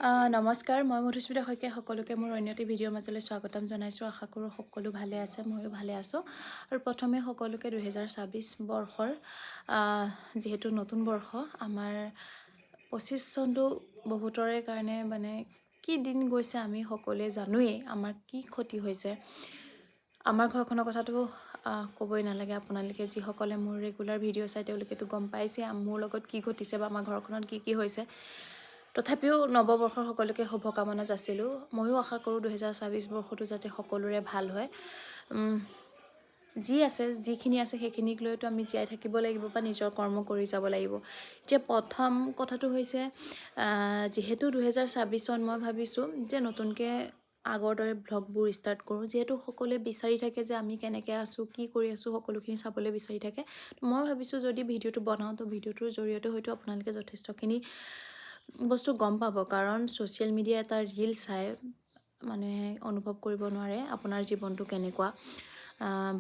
নমস্কাৰ, মই মধুস্মিতা শইকীয়া। সকলোকে মোৰ অন্য এটি ভিডিঅ'ৰ মাজলৈ স্বাগতম জনাইছোঁ। আশা কৰোঁ সকলো ভালে আছে, ময়ো ভালে আছোঁ। আৰু প্ৰথমে সকলোকে 2026 বৰ্ষৰ যিহেতু নতুন বৰ্ষ, আমাৰ 25 চনটো বহুতৰে কাৰণে মানে কি দিন গৈছে আমি সকলোৱে জানোৱেই। আমাৰ কি ক্ষতি হৈছে, আমাৰ ঘৰখনৰ কথাটো ক'বই নালাগে। আপোনালোকে যিসকলে মোৰ ৰেগুলাৰ ভিডিঅ' চাই তেওঁলোকেতো গম পাইছে মোৰ লগত কি ঘটিছে বা আমাৰ ঘৰখনত কি হৈছে। তথাপিও নৱবৰ্ষৰ সকলোকে শুভকামনা যাচিলোঁ। ময়ো আশা কৰোঁ 2026 বৰ্ষটো যাতে সকলোৰে ভাল হয়। যিখিনি আছে সেইখিনিক লৈতো আমি জীয়াই থাকিব লাগিব বা নিজৰ কৰ্ম কৰি যাব লাগিব। এতিয়া প্ৰথম কথাটো হৈছে, যিহেতু 2026 চন, মই ভাবিছোঁ যে নতুনকৈ আগৰ দৰে ভ্লগবোৰ ষ্টাৰ্ট কৰোঁ। যিহেতু সকলোৱে বিচাৰি থাকে যে আমি কেনেকৈ আছোঁ, কি কৰি আছোঁ, সকলোখিনি চাবলৈ বিচাৰি থাকে। মই ভাবিছোঁ যদি ভিডিঅ'টো বনাওঁ তো ভিডিঅ'টোৰ জৰিয়তে হয়তো আপোনালোকে যথেষ্টখিনি বস্তু গম পাব। কাৰণ ছ'চিয়েল মিডিয়া এটা ৰীল চাই মানুহে অনুভৱ কৰিব নোৱাৰে আপোনাৰ জীৱনটো কেনেকুৱা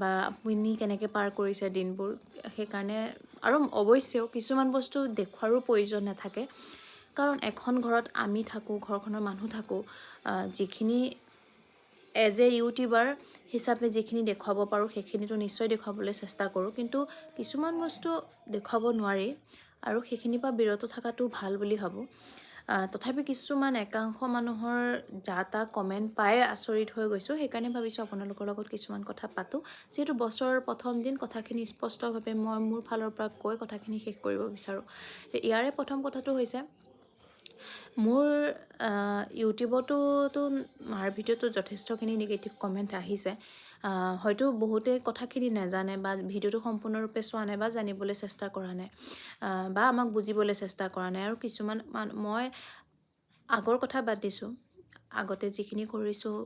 বা আপুনি কেনেকৈ পাৰ কৰিছে দিনবোৰ। সেইকাৰণে আৰু অৱশ্যেও কিছুমান বস্তু দেখুৱাৰো প্ৰয়োজন নাথাকে। কাৰণ এখন ঘৰত আমি থাকোঁ, ঘৰখনৰ মানুহ থাকোঁ, যিখিনি এজ এ ইউটিউবাৰ হিচাপে যিখিনি দেখুৱাব পাৰোঁ সেইখিনিতো নিশ্চয় দেখুৱাবলৈ চেষ্টা কৰোঁ। কিন্তু কিছুমান বস্তু দেখুৱাব নোৱাৰি আৰু সেইখিনিৰ পৰা বিৰত থকাটো ভাল বুলি ভাবোঁ। তথাপি কিছুমান একাংশ মানুহৰ যা কমেণ্ট পাই আচৰিত হৈ গৈছোঁ। সেইকাৰণে ভাবিছোঁ আপোনালোকৰ লগত কিছুমান কথা পাতোঁ। যিহেতু বছৰৰ প্ৰথম দিন, কথাখিনি স্পষ্টভাৱে মই মোৰ ফালৰ পৰা কৈ কথাখিনি শেষ কৰিব বিচাৰোঁ। ইয়াৰে প্ৰথম কথাটো হৈছে, মোৰ ইউটিউবতো মাৰ ভিডিঅ'টো যথেষ্টখিনি নিগেটিভ কমেণ্ট আহিছে। হয়তো বহুতে কথাখিনি নাজানে বা ভিডিঅ'টো সম্পূৰ্ণৰূপে চোৱা নাই বা জানিবলৈ চেষ্টা কৰা নাই বা আমাক বুজিবলৈ চেষ্টা কৰা নাই। আৰু কিছুমান মই আগৰ কথা বাদ দিছোঁ, আগতে যিখিনি কৰিছোঁ,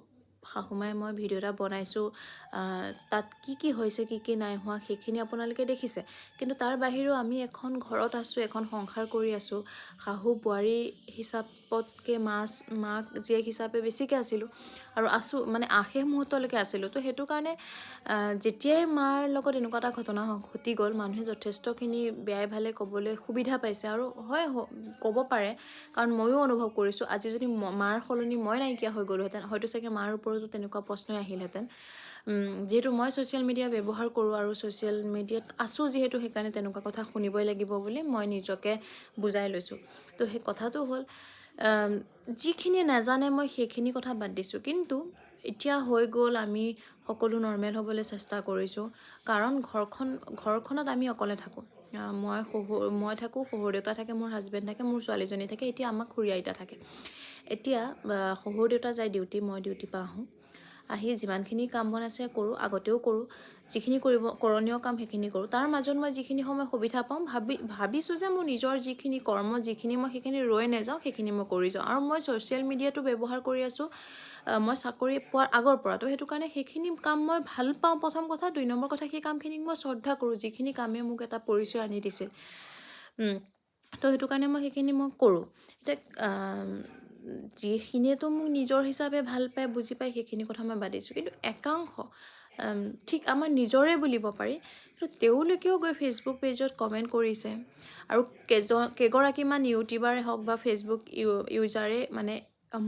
শাহুমাই মই ভিডিঅ' এটা বনাইছোঁ, তাত কি হৈছে কি নাই হোৱা সেইখিনি আপোনালোকে দেখিছে। কিন্তু তাৰ বাহিৰেও আমি এখন ঘৰত আছোঁ, এখন সংসাৰ কৰি আছোঁ। শাহু বোৱাৰী হিচাপতকৈ মাক জীয়েক হিচাপে বেছিকৈ আছিলোঁ আৰু আছোঁ, মানে শেষ মুহূৰ্তলৈকে আছিলোঁ। তো সেইটো কাৰণে যেতিয়াই মাৰ লগত এনেকুৱা এটা ঘটনা ঘটি গ'ল, মানুহে যথেষ্টখিনি বেয়াই ভালে ক'বলৈ সুবিধা পাইছে। আৰু হয়, ক'ব পাৰে, কাৰণ ময়ো অনুভৱ কৰিছোঁ। আজি যদি মাৰ সলনি মই নাইকিয়া হৈ গ'লোহেঁতেন, হয়তো চাগে মাৰ ওপৰতো তেনেকুৱা প্ৰশ্নই আহিলহেঁতেন। যিহেতু মই ছ'চিয়েল মিডিয়া ব্যৱহাৰ কৰোঁ আৰু ছ'চিয়েল মিডিয়াত আছোঁ যিহেতু, সেইকাৰণে তেনেকুৱা কথা শুনিবই লাগিব বুলি মই নিজকে বুজাই লৈছোঁ। তো সেই কথাটো হ'ল, যিখিনি নাজানে মই সেইখিনি কথা বাদ দিছোঁ। কিন্তু এতিয়া হৈ গ'ল, আমি সকলো নৰ্মেল হ'বলৈ চেষ্টা কৰিছোঁ। কাৰণ ঘৰখনত আমি অকলে থাকোঁ। মই থাকোঁ, শহুৰ দেউতা থাকে, মোৰ হাজবেণ্ড থাকে, মোৰ ছোৱালীজনী থাকে, এতিয়া আমাক খুৰী আইতা থাকে। এতিয়া শহুৰ দেউতা যায় ডিউটি, মই ডিউটিৰ পৰা আহি যিমানখিনি কাম বন আছে কৰোঁ, আগতেও কৰোঁ। যিখিনি কৰণীয় কাম সেইখিনি কৰোঁ। তাৰ মাজত মই যিখিনি সময় সুবিধা পাওঁ, ভাবিছোঁ যে মোৰ নিজৰ যিখিনি কৰ্ম, যিখিনি মই সেইখিনি ৰৈ নাযাওঁ, সেইখিনি মই কৰি যাওঁ। আৰু মই ছ'চিয়েল মিডিয়াটো ব্যৱহাৰ কৰি আছোঁ মই চাকৰি পোৱাৰ আগৰ পৰা। তো সেইটো কাৰণে সেইখিনি কাম মই ভাল পাওঁ, প্ৰথম কথা। 2 নম্বৰ কথা, সেই কামখিনিক মই শ্ৰদ্ধা কৰোঁ, যিখিনি কামে মোক এটা পৰিচয় আনি দিছিল। তো সেইটো কাৰণে মই সেইখিনি কৰোঁ। এতিয়া যিখিনিয়েতো মোক নিজৰ হিচাপে ভাল পায়, বুজি পায়, সেইখিনি কথা মই বাদ দিছোঁ। কিন্তু একাংশ ঠিক আমাৰ নিজৰে বুলিব পাৰি, কিন্তু তেওঁলোকেও গৈ ফেচবুক পেজত কমেণ্ট কৰিছে। আৰু কেইগৰাকীমান ইউটিউবাৰে হওক বা ফেচবুক ইউজাৰে মানে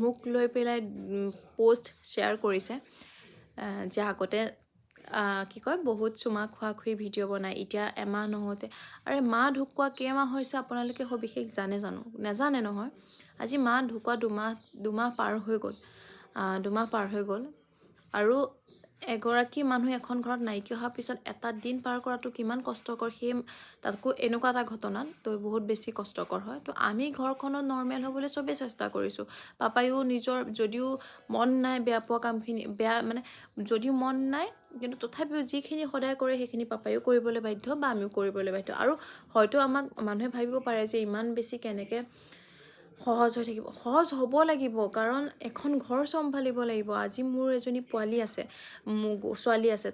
মোক লৈ পেলাই পষ্ট শ্বেয়াৰ কৰিছে যে আগতে বহুত চুমা খোৱা ভিডিঅ' বনায়, এতিয়া এমাহ নহওঁতে। আৰে মা ঢুকুৱা কেইমাহ হৈছে আপোনালোকে সবিশেষ নাজানে নহয়। আজি মা ঢুকুৱা দুমাহ পাৰ হৈ গ'ল। 2 মাহ পাৰ হৈ গ'ল। আৰু এগৰাকী মানুহ এখন ঘৰত নাইকিয়া হোৱাৰ পিছত এটা দিন পাৰ কৰাটো কিমান কষ্টকৰ, তাতকৈ এনেকুৱা এটা ঘটনাত তো বহুত বেছি কষ্টকৰ হয়। তো আমি ঘৰখনত নৰ্মেল হ'বলৈ চবেই চেষ্টা কৰিছোঁ। পাপায়ো নিজৰ, যদিও মন নাই, বেয়া পোৱা কামখিনি যদিও মন নাই, কিন্তু তথাপিও যিখিনি সদায় কৰে সেইখিনি পাপায়ো কৰিবলৈ বাধ্য বা আমিও কৰিবলৈ বাধ্য। আৰু হয়তো আমাক মানুহে ভাবিব পাৰে যে ইমান বেছি কেনেকৈ সহজ হৈ থাকিব। সহজ হ'ব লাগিব, কাৰণ এখন ঘৰ চম্ভালিব লাগিব। আজি মোৰ এজনী ছোৱালী আছে,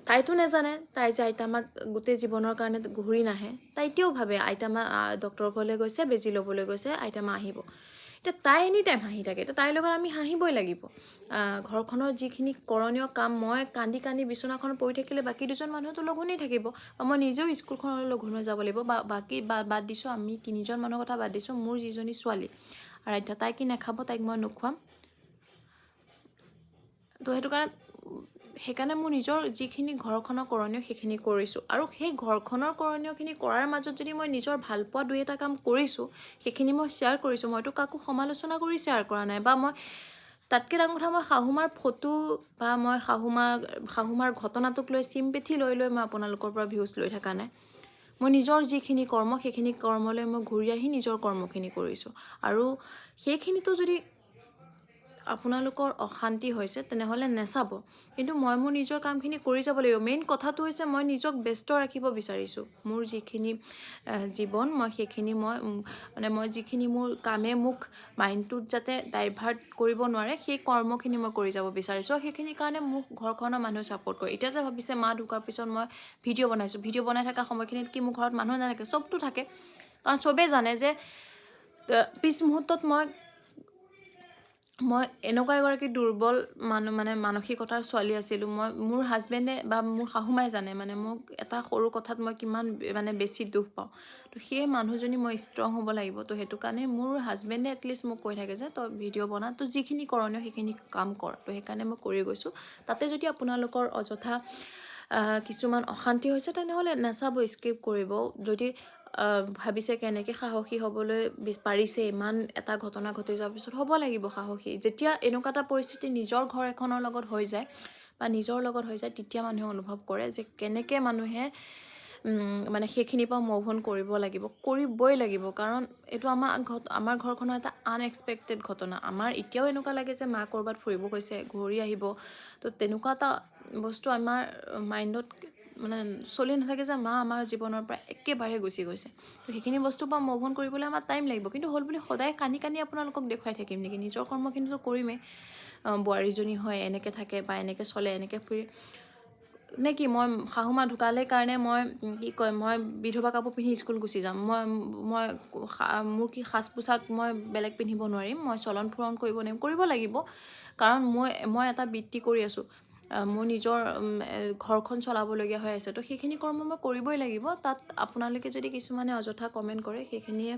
তাইতো নাজানে তাই যে আইতা মাক গোটেই জীৱনৰ কাৰণে ঘূৰি নাহে। তাই এতিয়াও ভাবে আইতা মা ডক্টৰৰ ঘৰলৈ গৈছে, বেজি ল'বলৈ গৈছে, আইতা মা আহিব। এতিয়া তাই এনি টাইম হাঁহি থাকে, এতিয়া তাইৰ লগত আমি হাঁহিবই লাগিব। ঘৰখনৰ যিখিনি কৰণীয় কাম মই কান্দি কান্দি বিচনাখনত পৰি থাকিলে বাকী দুজন মানুহতো লঘোণেই থাকিব, বা মই নিজেও স্কুলখনলৈ লঘোণ হৈ যাব লাগিব, বা বাকী বাদ দিছোঁ, আমি তিনিজন মানুহৰ কথা বাদ দিছোঁ, মোৰ যিজনী ছোৱালী আৰাধ্যা, তাই কি নাখাব, তাইক মই নোখোৱাম? তো সেইকাৰণে মোৰ নিজৰ যিখিনি ঘৰখনৰ কৰণীয় সেইখিনি কৰিছোঁ, আৰু সেই ঘৰখনৰ কৰণীয়খিনি কৰাৰ মাজত যদি মই নিজৰ ভালপোৱা দুই এটা কাম কৰিছোঁ সেইখিনি মই শ্বেয়াৰ কৰিছোঁ, মইতো কাকো সমালোচনা কৰি শ্বেয়াৰ কৰা নাই, বা মই তাতকৈ ডাঙৰ কথা মই শাহুমাৰ ফটো বা মই শাহুমাৰ ঘটনাটোক লৈ চিম্পেথি লৈ মই আপোনালোকৰ পৰা ভিউজ লৈ থকা নাই। মই নিজৰ যিখিনি কৰ্ম সেইখিনি কৰ্মলৈ মই ঘূৰি আহি নিজৰ কৰ্মখিনি কৰিছোঁ, আৰু সেইখিনিতো যদি আপোনালোকৰ অশান্তি হৈছে তেনেহ'লে নেচাব, কিন্তু মই মোৰ নিজৰ কামখিনি কৰি যাব লাগিব। মেইন কথাটো হৈছে মই নিজক ব্যস্ত ৰাখিব বিচাৰিছোঁ, মোৰ যিখিনি জীৱন মই সেইখিনি মই যিখিনি মোৰ কামে মোক মাইণ্ডটোত যাতে ডাইভাৰ্ট কৰিব নোৱাৰে সেই কৰ্মখিনি মই কৰি যাব বিচাৰিছোঁ, আৰু সেইখিনিৰ কাৰণে মোক ঘৰখনৰ মানুহে ছাপোৰ্ট কৰে। এতিয়া যে ভাবিছে মা ঢুকোৱাৰ পিছত মই ভিডিঅ' বনাইছোঁ, ভিডিঅ' বনাই থকা সময়খিনিত কি মোৰ ঘৰত মানুহ নাথাকে? চবটো থাকে, কাৰণ চবেই জানে যে পিছ মুহূৰ্তত মই এনেকুৱা এগৰাকী দুৰ্বল মানসিকতাৰ ছোৱালী আছিলোঁ। মোৰ হাজবেণ্ডে বা মোৰ শাহুমাই জানে মোক এটা সৰু কথাত মই কিমান বেছি দুখ পাওঁ। তো সেই মানুহজনী মই ষ্ট্ৰং হ'ব লাগিব। তো সেইটো কাৰণে মোৰ হাজবেণ্ডে এটলিষ্ট মোক কৈ থাকে যে তই ভিডিঅ' বনা, তো যিখিনি কৰণীয় সেইখিনি কাম কৰ। তো সেইকাৰণে মই কৰি গৈছোঁ। তাতে যদি আপোনালোকৰ অযথা কিছুমান অশান্তি হৈছে তেনেহ'লে নাচাব, স্কিপ কৰিব। যদি ভাবিছে কেনেকৈ সাহসী হ'বলৈ পাৰিছে, ইমান এটা ঘটনা ঘটি যোৱাৰ পিছত হ'ব লাগিব সাহসী। যেতিয়া এনেকুৱা এটা পৰিস্থিতি নিজৰ ঘৰ এখনৰ লগত হৈ যায় বা নিজৰ লগত হৈ যায়, তেতিয়া মানুহে অনুভৱ কৰে যে কেনেকৈ মানুহে সেইখিনিৰ পৰা মুভ অন কৰিবই লাগিব, কাৰণ এইটো আমাৰ ঘৰখনৰ এটা আনএক্সপেক্টেড ঘটনা। আমাৰ এতিয়াও এনেকুৱা লাগে যে মা ক'ৰবাত ফুৰিব গৈছে, ঘূৰি আহিব, তো তেনেকুৱা এটা বস্তু আমাৰ মাইণ্ডত চলি নাথাকে যে মা আমাৰ জীৱনৰ পৰা একেবাৰে গুচি গৈছে। তো সেইখিনি বস্তুৰ পৰা মুভ অন কৰিবলৈ আমাৰ টাইম লাগিব, কিন্তু হ'ল বুলি সদায় কান্দি কান্দি আপোনালোকক দেখুৱাই থাকিম নেকি? নিজৰ কৰ্মখিনিতো কৰিমেই। বোৱাৰীজনী হয় এনেকৈ থাকে বা এনেকৈ চলে, এনেকৈ ফুৰে নে কি? মই শাহুমা ঢুকালে কাৰণে মই মই বিধৱা কাপোৰ পিন্ধি স্কুল গুচি যাম? মোৰ কি সাজ পোছাক মই বেলেগ পিন্ধিব নোৱাৰিম? মই চলন ফুৰণ কৰিব নোৱাৰিম? কৰিব লাগিব, কাৰণ মই এটা বৃত্তি কৰি আছোঁ, মোৰ নিজৰ ঘৰখন চলাবলগীয়া হৈ আছে। তো সেইখিনি কৰ্ম মই কৰিবই লাগিব। তাত আপোনালোকে যদি কিছুমানে অযথা কমেণ্ট কৰে, সেইখিনিয়ে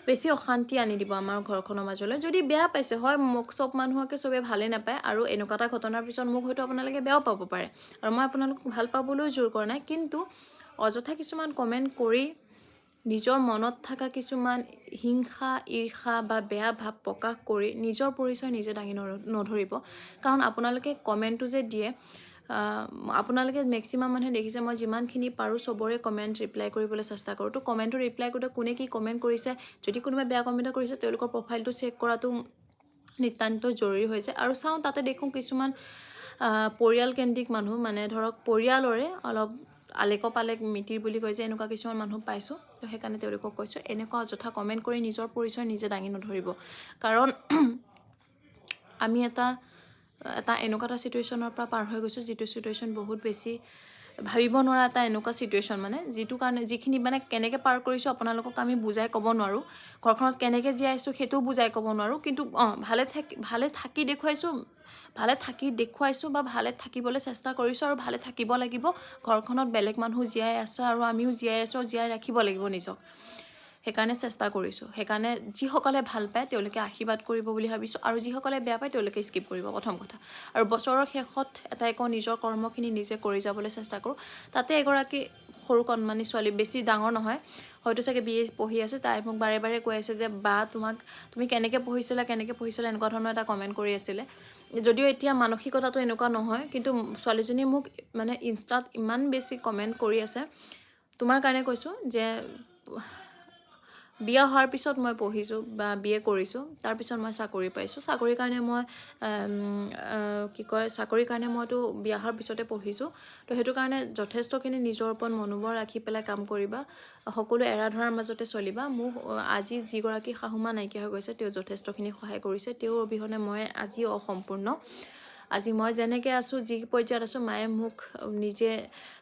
বেছি অশান্তি আনি দিব আমাৰ ঘৰখনৰ মাজলৈ। যদি বেয়া পাইছে হয়, মোক চব মানুহকে চবে ভালেই নাপায়, আৰু এনেকুৱা এটা ঘটনাৰ পিছত মোক হয়তো আপোনালোকে বেয়াও পাব পাৰে, আৰু মই আপোনালোকক ভাল পাবলৈও জোৰ কৰা নাই, কিন্তু অযথা কিছুমান কমেণ্ট কৰি নিজৰ মনত থকা কিছুমান হিংসা, ঈৰ্ষা বা বেয়া ভাৱ প্ৰকাশ কৰি নিজৰ পৰিচয় নিজে দাঙি নধৰিব। কাৰণ আপোনালোকে কমেণ্টটো যে দিয়ে, আপোনালোকে মেক্সিমাম মানুহে দেখিছে মই যিমানখিনি পাৰোঁ চবৰে কমেণ্ট ৰিপ্লাই কৰিবলৈ চেষ্টা কৰোঁ। তো কমেণ্টটো ৰিপ্লাই কৰোঁতে কোনে কি কমেণ্ট কৰিছে, যদি কোনোবাই বেয়া কমেণ্ট কৰিছে তেওঁলোকৰ প্ৰফাইলটো চেক কৰাটো নিতান্ত জৰুৰী হৈছে। আৰু চাওঁ, তাতে দেখোঁ কিছুমান পৰিয়ালকেন্দ্ৰিক মানুহ, ধৰক পৰিয়ালৰে অলপ আলেক পালেক মিতিৰ বুলি কয় যে, এনেকুৱা কিছুমান মানুহ পাইছোঁ। তো সেইকাৰণে তেওঁলোকক কৈছোঁ, এনেকুৱা অযথা কমেণ্ট কৰি নিজৰ পৰিচয় নিজে দাঙি নধৰিব। কাৰণ আমি এটা এনেকুৱা এটা ছিটুৱেশ্যনৰ পৰা পাৰ হৈ গৈছোঁ, যিটো ছিটুৱেশ্যন বহুত বেছি ভাবিব নোৱাৰা এটা এনেকুৱা ছিটুৱেশ্যন, যিখিনি কেনেকৈ পাৰ কৰিছোঁ আপোনালোকক আমি বুজাই ক'ব নোৱাৰোঁ। ঘৰখনত কেনেকৈ জীয়াইছোঁ সেইটোও বুজাই ক'ব নোৱাৰোঁ, কিন্তু ভালে থাকি দেখুৱাইছোঁ বা ভালে থাকিবলৈ চেষ্টা কৰিছোঁ, আৰু ভালে থাকিব লাগিব। ঘৰখনত বেলেগ মানুহ জীয়াই আছে, আৰু আমিও জীয়াই আছোঁ, আৰু জীয়াই ৰাখিব লাগিব নিজক। সেইকাৰণে চেষ্টা কৰিছোঁ। সেইকাৰণে যিসকলে ভাল পায় তেওঁলোকে আশীৰ্বাদ কৰিব বুলি ভাবিছোঁ, আৰু যিসকলে বেয়া পায় তেওঁলোকে স্কিপ কৰিব, প্ৰথম কথা। আৰু বছৰৰ শেষত এটাই কওঁ, নিজৰ কৰ্মখিনি নিজে কৰি যাবলৈ চেষ্টা কৰোঁ। তাতে এগৰাকী সৰু কণমানি ছোৱালী, বেছি ডাঙৰ নহয়, হয়তো চাগে BA পঢ়ি আছে, তাই মোক বাৰে বাৰে কৈ আছে যে বা তুমি কেনেকৈ পঢ়িছিলা এনেকুৱা ধৰণৰ এটা কমেণ্ট কৰি আছিলে। যদিও এতিয়া মানসিকতাটো এনেকুৱা নহয়, কিন্তু ছোৱালীজনীয়ে মোক ইনষ্টাত ইমান বেছি কমেণ্ট কৰি আছে। তোমাৰ কাৰণে কৈছোঁ যে বিয়া হোৱাৰ পিছত মই পঢ়িছোঁ বা BA কৰিছোঁ, তাৰপিছত মই চাকৰি পাইছোঁ। চাকৰিৰ কাৰণে মইতো বিয়া হোৱাৰ পিছতে পঢ়িছোঁ। তো সেইটো কাৰণে যথেষ্টখিনি নিজৰ ওপৰত মনোবল ৰাখি পেলাই কাম কৰিবা, সকলো এৰা ধৰাৰ মাজতে চলিবা। মোক আজি যিগৰাকী শাহুমা নাইকিয়া হৈ গৈছে, তেওঁ যথেষ্টখিনি সহায় কৰিছে। তেওঁৰ অবিহনে মই আজি অসম্পূৰ্ণ। আজি মই যেনেকৈ আছোঁ, যি পৰ্যায়ত আছোঁ, মায়ে মোক নিজে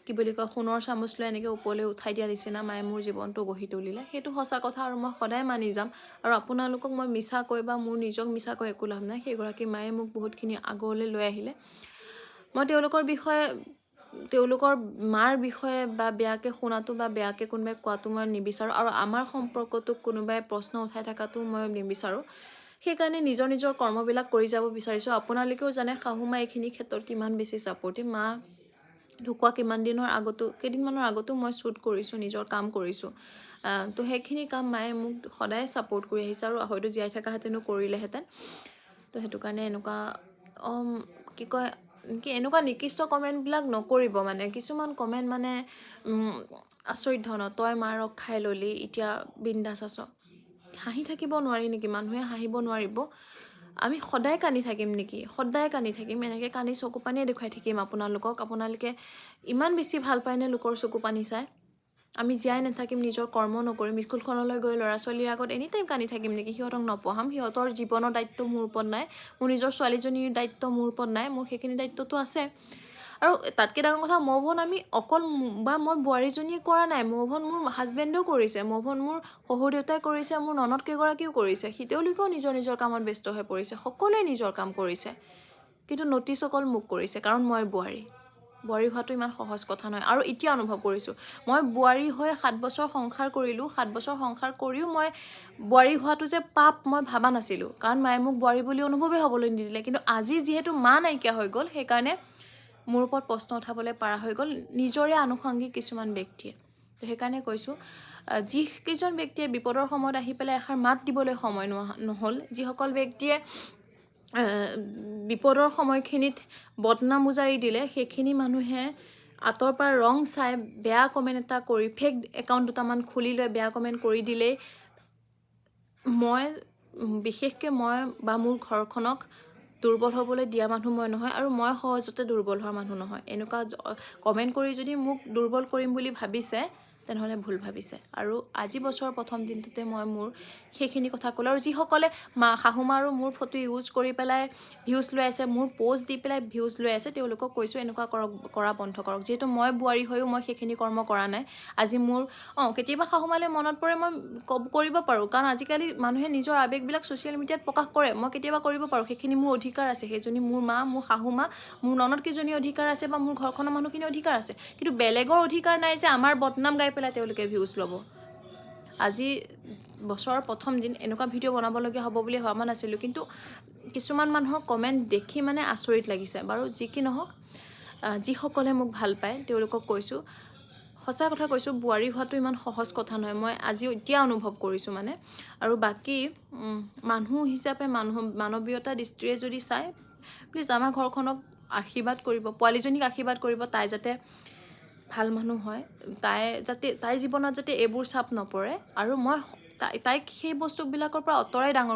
কি বুলি কয় সোণৰ চামুচ লৈ এনেকৈ ওপৰলৈ উঠাই দিয়া নিচিনা মায়ে মোৰ জীৱনটো গঢ়ি তুলিলে। সেইটো সঁচা কথা আৰু মই সদায় মানি যাম। আৰু আপোনালোকক মই মিছা কৈ বা মোৰ নিজক মিছা কৈ একো লাভ নাই। সেইগৰাকী মায়ে মোক বহুতখিনি আগলৈ লৈ আহিলে। মই তেওঁলোকৰ বিষয়ে, তেওঁলোকৰ মাৰ বিষয়ে বা বেয়াকৈ শুনাটো বা বেয়াকৈ কোনোবাই কোৱাটো মই নিবিচাৰোঁ। আৰু আমাৰ সম্পৰ্কটোক কোনোবাই প্ৰশ্ন উঠাই থকাটো মই নিবিচাৰোঁ। সেইকাৰণে নিজৰ নিজৰ কৰ্মবিলাক কৰি যাব বিচাৰিছোঁ। আপোনালোকেও জানে শাহুমা এইখিনি ক্ষেত্ৰত কিমান বেছি ছাপৰ্টিভ। মা ঢুকুৱা কেইদিনমানৰ আগতো মই শ্বুট কৰিছোঁ, নিজৰ কাম কৰিছোঁ। তো সেইখিনি কাম মায়ে মোক সদায় ছাপৰ্ট কৰি আহিছে আৰু হয়তো জীয়াই থকাহেঁতেনো কৰিলেহেঁতেন। তো সেইটো কাৰণে এনেকুৱা এনেকুৱা নিকৃষ্ট কমেণ্টবিলাক নকৰিব। মানে কিছুমান কমেণ্ট মানে আচৰিত ধৰণৰ। তই মাৰক খাই ল'লি, এতিয়া বিন্দাছ আছ। হাঁহি থাকিব নোৱাৰি নেকি? মানুহে হাঁহিব নোৱাৰিব? আমি সদায় কান্দি থাকিম নেকি? সদায় কান্দি থাকিম, এনেকৈ কান্দি চকু পানীয়ে দেখুৱাই থাকিম আপোনালোকক? আপোনালোকে ইমান বেছি ভাল পায়নে লোকৰ চকু পানী চাই? আমি জীয়াই নাথাকিম, নিজৰ কৰ্ম নকৰিম, স্কুলখনলৈ গৈ ল'ৰা ছোৱালীৰ আগত এনি টাইম কান্দি থাকিম নেকি? সিহঁতক নপঢ়াম, সিহঁতৰ জীৱনৰ দায়িত্ব মোৰ ওপৰত নাই, মোৰ নিজৰ ছোৱালীজনীৰ দায়িত্ব মোৰ ওপৰত নাই, মোৰ সেইখিনি দায়িত্বটো আছে। আৰু তাতকৈ ডাঙৰ কথা, মৌভন আমি অকল বা মই বোৱাৰীজনীয়ে কৰা নাই, মৌভন মোৰ হাজবেণ্ডেও কৰিছে, মৌভন মোৰ শহুৰ দেউতাই কৰিছে, মোৰ ননদ কেইগৰাকীও কৰিছে। তেওঁলোকেও নিজৰ নিজৰ কামত ব্যস্ত হৈ পৰিছে, সকলোৱে নিজৰ কাম কৰিছে। কিন্তু নটিচ অকল মোক কৰিছে, কাৰণ মই বোৱাৰী হোৱাটো ইমান সহজ কথা নহয়। আৰু এতিয়া অনুভৱ কৰিছোঁ, মই বোৱাৰী হৈ 7 বছৰ সংসাৰ কৰিলোঁ। 7 বছৰ সংসাৰ কৰিও মই বোৱাৰী হোৱাটো যে পাপ মই ভাবা নাছিলোঁ, কাৰণ মায়ে মোক বোৱাৰী বুলি অনুভৱেই হ'বলৈ নিদিলে। কিন্তু আজি যিহেতু মা নাইকিয়া হৈ গ'ল, সেইকাৰণে মোৰ ওপৰত প্ৰশ্ন উঠাবলৈ পাৰা হৈ গ'ল নিজৰে আনুষংগিক কিছুমান ব্যক্তিয়ে। তো সেইকাৰণে কৈছোঁ, যিকেইজন ব্যক্তিয়ে বিপদৰ সময়ত আহি পেলাই এষাৰ মাত দিবলৈ সময় নহ'ল, যিসকল ব্যক্তিয়ে বিপদৰ সময়খিনিত বদনাম উজাৰি দিলে, সেইখিনি মানুহে আঁতৰ পৰা ৰং চাই বেয়া কমেণ্ট এটা কৰি, ফেক একাউণ্ট দুটামান খুলি লৈ বেয়া কমেণ্ট কৰি দিলেই বিশেষকৈ মই বা মোৰ ঘৰখনক দুৰ্বল হ'বলৈ দিয়া মানুহ মই নহয়। আৰু মই সহজতে দুৰ্বল হোৱা মানুহ নহয়। এনেকুৱা কমেণ্ট কৰি যদি মোক দুৰ্বল কৰিম বুলি ভাবিছে, তেনেহ'লে ভুল ভাবিছে। আৰু আজি বছৰৰ প্ৰথম দিনটোতে মই মোৰ সেইখিনি কথা ক'লোঁ। আৰু যিসকলে শাহুমা আৰু মোৰ ফটো ইউজ কৰি পেলাই ভিউজ লৈ আছে, মোৰ প'ষ্ট দি পেলাই ভিউজ লৈ আছে, তেওঁলোকক কৈছোঁ এনেকুৱা কৰা বন্ধ কৰক। যিহেতু মই বোৱাৰী হৈও মই সেইখিনি কৰ্ম কৰা নাই। আজি মোৰ কেতিয়াবা শাহুমালৈ মনত পৰে, মই কৰিব পাৰোঁ, কাৰণ আজিকালি মানুহে নিজৰ আৱেগবিলাক ছ'চিয়েল মিডিয়াত প্ৰকাশ কৰে। মই কেতিয়াবা কৰিব পাৰোঁ, সেইখিনি মোৰ অধিকাৰ আছে। সেইজনী মোৰ মা, মোৰ শাহুমা, মোৰ ননদ কেইজনী অধিকাৰ আছে, বা মোৰ ঘৰখনৰ মানুহখিনি অধিকাৰ আছে। কিন্তু বেলেগৰ অধিকাৰ নাই যে আমাৰ বদনাম গাই পেলাই তেওঁলোকে ভিউজ ল'ব। আজি বছৰৰ প্ৰথম দিন এনেকুৱা ভিডিঅ' বনাবলগীয়া হ'ব বুলি ভবা নাছিলোঁ। কিন্তু কিছুমান মানুহৰ কমেণ্ট দেখি মানে আচৰিত লাগিছে। বাৰু যি কি নহওক, যিসকলে মোক ভাল পায় তেওঁলোকক কৈছোঁ, সঁচা কথা কৈছোঁ, বোৱাৰী হোৱাটো ইমান সহজ কথা নহয়। মই এতিয়া অনুভৱ কৰিছোঁ মানে। আৰু বাকী মানুহ হিচাপে মানৱীয়তা দৃষ্টিৰে যদি চাই, প্লিজ আমাৰ ঘৰখনক আশীৰ্বাদ কৰিব, পোৱালীজনীক আশীৰ্বাদ কৰিব, তাই যাতে ভাল মানুহ হয়, তাইৰ জীৱনত যাতে এইবোৰ চাপ নপৰে। আৰু মই তাইক সেই বস্তুবিলাকৰ পৰা আঁতৰাই ডাঙৰ